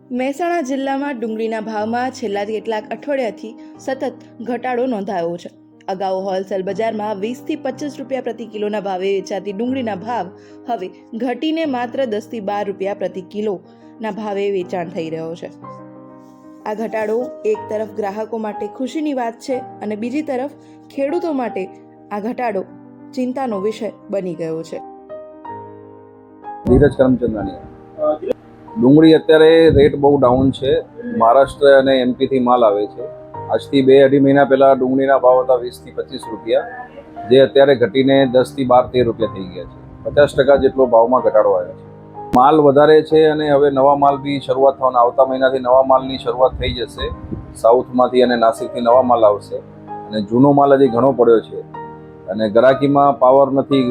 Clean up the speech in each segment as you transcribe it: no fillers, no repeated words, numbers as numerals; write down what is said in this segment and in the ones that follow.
મહેસાણા જિલ્લામાં ડુંગળીના ભાવમાં છેલ્લા કેટલાક અઠવાડિયાથી સતત ઘટાડો નોંધાયો છે. અગાઉ હોલસેલ બજારમાં 20 થી 25 રૂપિયા પ્રતિ કિલોના ભાવે વેચાતી ડુંગળીના ભાવ હવે ઘટીને માત્ર 10 થી 12 રૂપિયા પ્રતિ કિલોના ભાવે વેચાણ થઈ રહ્યો છે. આ ઘટાડો એક તરફ ગ્રાહકો માટે ખુશીની વાત છે અને બીજી તરફ ખેડૂતો માટે આ ઘટાડો ચિંતાનો વિષય બની ગયો છે. ધીરજ કરમચંદાની ડુંગળી અત્યારે રેટ બહુ ડાઉન છે. મહારાષ્ટ્ર અને એમપીથી માલ આવે છે. આજથી 2-2.5 મહિના પહેલા ડુંગળીના ભાવ હતા 20 થી 25 રૂપિયા, જે અત્યારે ઘટીને 10 થી 12-13 રૂપિયા થઈ ગયા છે. 50% જેટલો ભાવમાં ઘટાડો આવ્યો છે. માલ વધારે છે અને હવે નવા માલ બી શરૂઆત થવાના, આવતા મહિનાથી નવા માલની શરૂઆત થઈ જશે. સાઉથમાંથી અને નાસિકથી નવા માલ આવશે અને જૂનો માલ હજી ઘણો પડ્યો છે અને ગ્રાહકીમાં પાવર નથી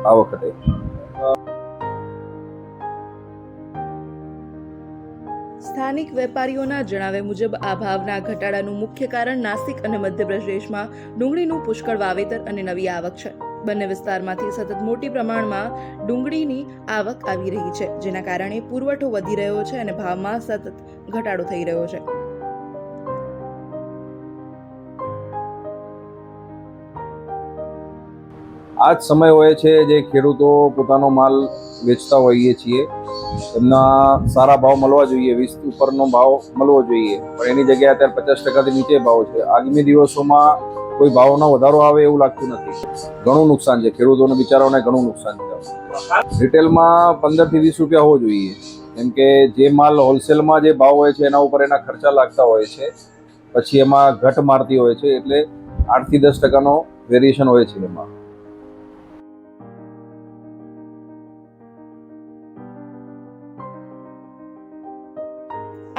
આ વખતે. સ્થાનિક વેપારીઓના જણાવ્યા મુજબ આ ભાવના ઘટાડાનું મુખ્ય કારણ નાસિક અને મધ્યપ્રદેશમાં ડુંગળીનું પુષ્કળ વાવેતર અને નવી આવક છે. બંને વિસ્તારમાંથી સતત મોટી પ્રમાણમાં ડુંગળીની આવક આવી રહી છે, જેના કારણે પુરવઠો વધી રહ્યો છે અને ભાવમાં સતત ઘટાડો થઈ રહ્યો છે. આ જ સમય હોય છે જે ખેડૂતો પોતાનો માલ વેચતા હોઈએ છીએ. એમના સારા ભાવ મળવા જોઈએ, 20 ઉપરનો ભાવ મળવો જોઈએ, પણ એની જગ્યાએ અત્યારે 50%થી નીચે ભાવ છે. આગામી દિવસોમાં કોઈ ભાવનો વધારો આવે એવું લાગતું નથી. ઘણું નુકસાન છે ખેડૂતોને, બિચારાઓને ઘણું નુકસાન છે. રિટેલમાં 15 થી 20 રૂપિયા હોવો જોઈએ, કેમ કે જે માલ હોલસેલમાં જે ભાવ હોય છે એના ઉપર એના ખર્ચા લાગતા હોય છે, પછી એમાં ઘટ મારતી હોય છે, એટલે 8 થી 10% વેરિએશન હોય છે એમાં.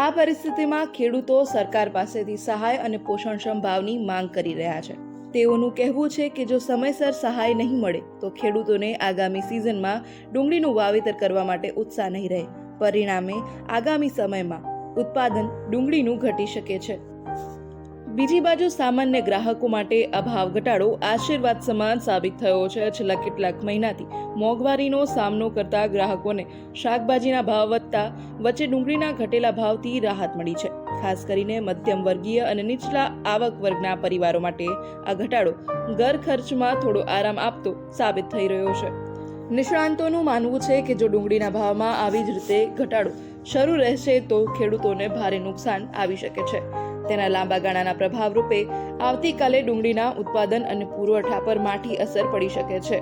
આ પરિસ્થિતિમાં ખેડૂતો સરકાર પાસેથી સહાય અને પોષણક્ષમ ભાવની માંગ કરી રહ્યા છે. તેઓનું કહેવું છે કે જો સમયસર સહાય નહીં મળે તો ખેડૂતોને આગામી સિઝનમાં ડુંગળીનું વાવેતર કરવા માટે ઉત્સાહ નહીં રહે. પરિણામે આગામી સમયમાં ઉત્પાદન ડુંગળીનું ઘટી શકે છે. બીજી બાજુ સામાન્ય ગ્રાહકો માટે આ ભાવ ઘટાડો આશીર્વાદ સમાન સાબિત થયો છે. છેલ્લા કેટલાક મહિનાથી મોંઘવારીનો સામનો કરતા ગ્રાહકોને શાકભાજીના ભાવ વધતા વચ્ચે ડુંગળીના ઘટેલા ભાવથી રાહત મળી છે. ખાસ કરીને મધ્યમ વર્ગીય અને નીચલા આવક વર્ગના પરિવારો માટે આ ઘટાડો ઘર ખર્ચમાં થોડો આરામ આપતો સાબિત થઈ રહ્યો છે. નિષ્ણાંતોનું માનવું છે કે જો ડુંગળીના ભાવમાં આવી જ રીતે ઘટાડો શરૂ રહેશે તો ખેડૂતોને ભારે નુકસાન આવી શકે છે. તેના લાંબા ગાળાના પ્રભાવ રૂપે આવતીકાલે ડુંગળીના ઉત્પાદન અને પુરવઠા પર માઠી અસર પડી શકે છે.